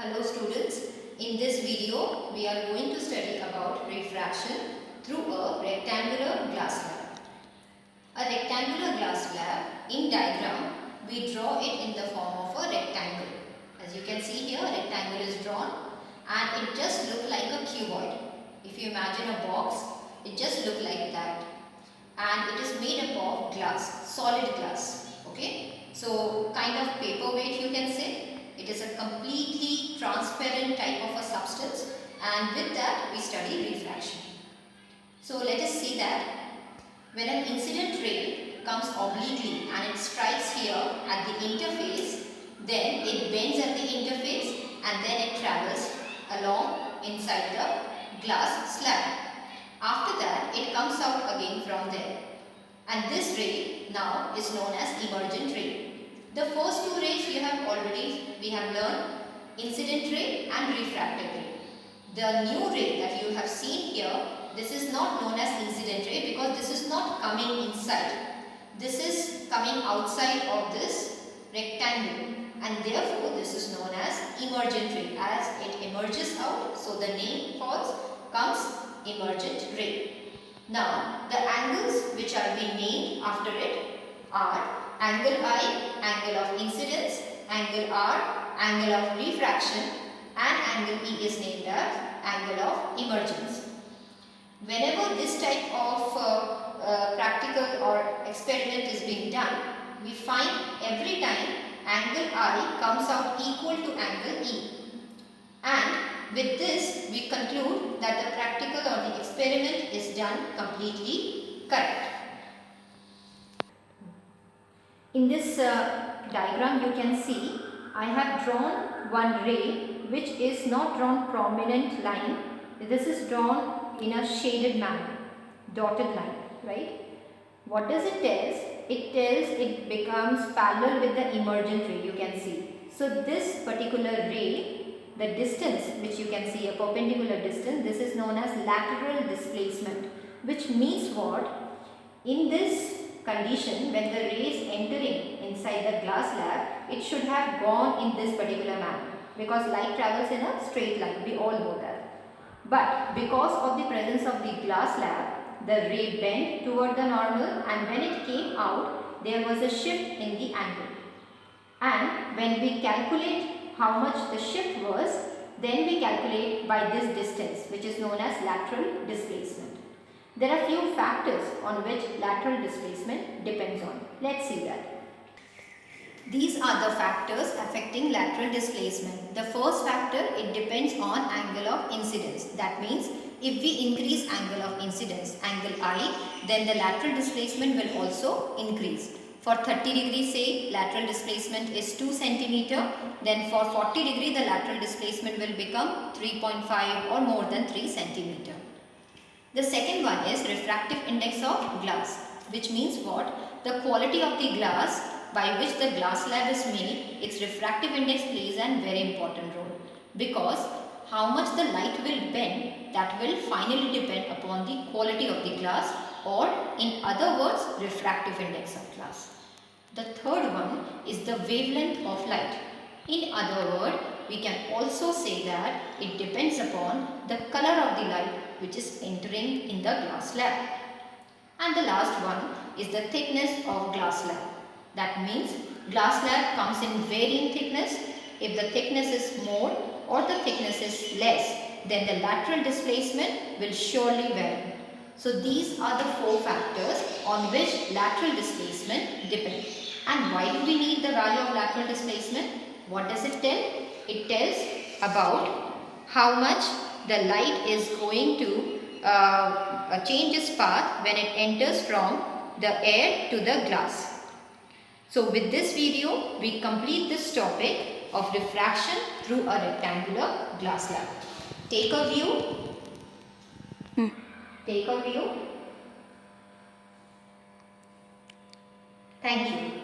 Hello students, in this video we are going to study about refraction through a rectangular glass slab. A rectangular glass slab, in diagram we draw it in the form of a rectangle. As you can see here, a rectangle is drawn and it just looks like a cuboid. If you imagine a box, it just looks like that, and it is made up of glass, solid glass. Okay, so kind of paperweight you can say. It is a completely transparent type of a substance, and with that we study refraction. So let us see that when an incident ray comes obliquely and it strikes here at the interface, then it bends at the interface and then it travels along inside the glass slab. After that, it comes out again from there, and this ray now is known as emergent ray. The first two rays we have learned, incident ray and refracted ray. The new ray that you have seen here, this is not known as incident ray because this is not coming inside. This is coming outside of this rectangle, and therefore this is known as emergent ray, as it emerges out. So the name comes emergent ray. Now the angles which are being named after it are angle I, angle of incidence, angle R, angle of refraction, and angle E is named as angle of emergence. Whenever this type of practical or experiment is being done, we find every time angle I comes out equal to angle E, and with this we conclude that the practical or the experiment is done completely correct. In this diagram you can see I have drawn one ray which is not drawn prominent line. This is drawn in a shaded manner, dotted line, right? What does it tell? It tells it becomes parallel with the emergent ray, you can see. So this particular ray, the distance which you can see, a perpendicular distance, this is known as lateral displacement, which means what? In this condition, when the ray is entering inside the glass slab, it should have gone in this particular manner because light travels in a straight line, we all know that. But because of the presence of the glass slab, the ray bent toward the normal, and when it came out, there was a shift in the angle. And when we calculate how much the shift was, then we calculate by this distance, which is known as lateral displacement. There are few factors on which lateral displacement depends on. Let's see that. These are the factors affecting lateral displacement. The first factor, it depends on angle of incidence. That means if we increase angle of incidence, angle I, then the lateral displacement will also increase. For 30 degree say, lateral displacement is 2 cm. Then for 40 degree, the lateral displacement will become 3.5 or more than 3 cm. The second one is refractive index of glass, which means what? The quality of the glass by which the glass slab is made, its refractive index plays a very important role, because how much the light will bend, that will finally depend upon the quality of the glass, or in other words, refractive index of glass. The third one is the wavelength of light. In other words, we can also say that it depends upon the color of the light which is entering in the glass slab. And the last one is the thickness of glass slab. That means glass slab comes in varying thickness. If the thickness is more or the thickness is less, then the lateral displacement will surely vary. So these are the four factors on which lateral displacement depends. And why do we need the value of lateral displacement? What does it tell? It tells about how much the light is going to change its path when it enters from the air to the glass. So with this video, we complete this topic of refraction through a rectangular glass slab. Take a view. Take a view. Thank you.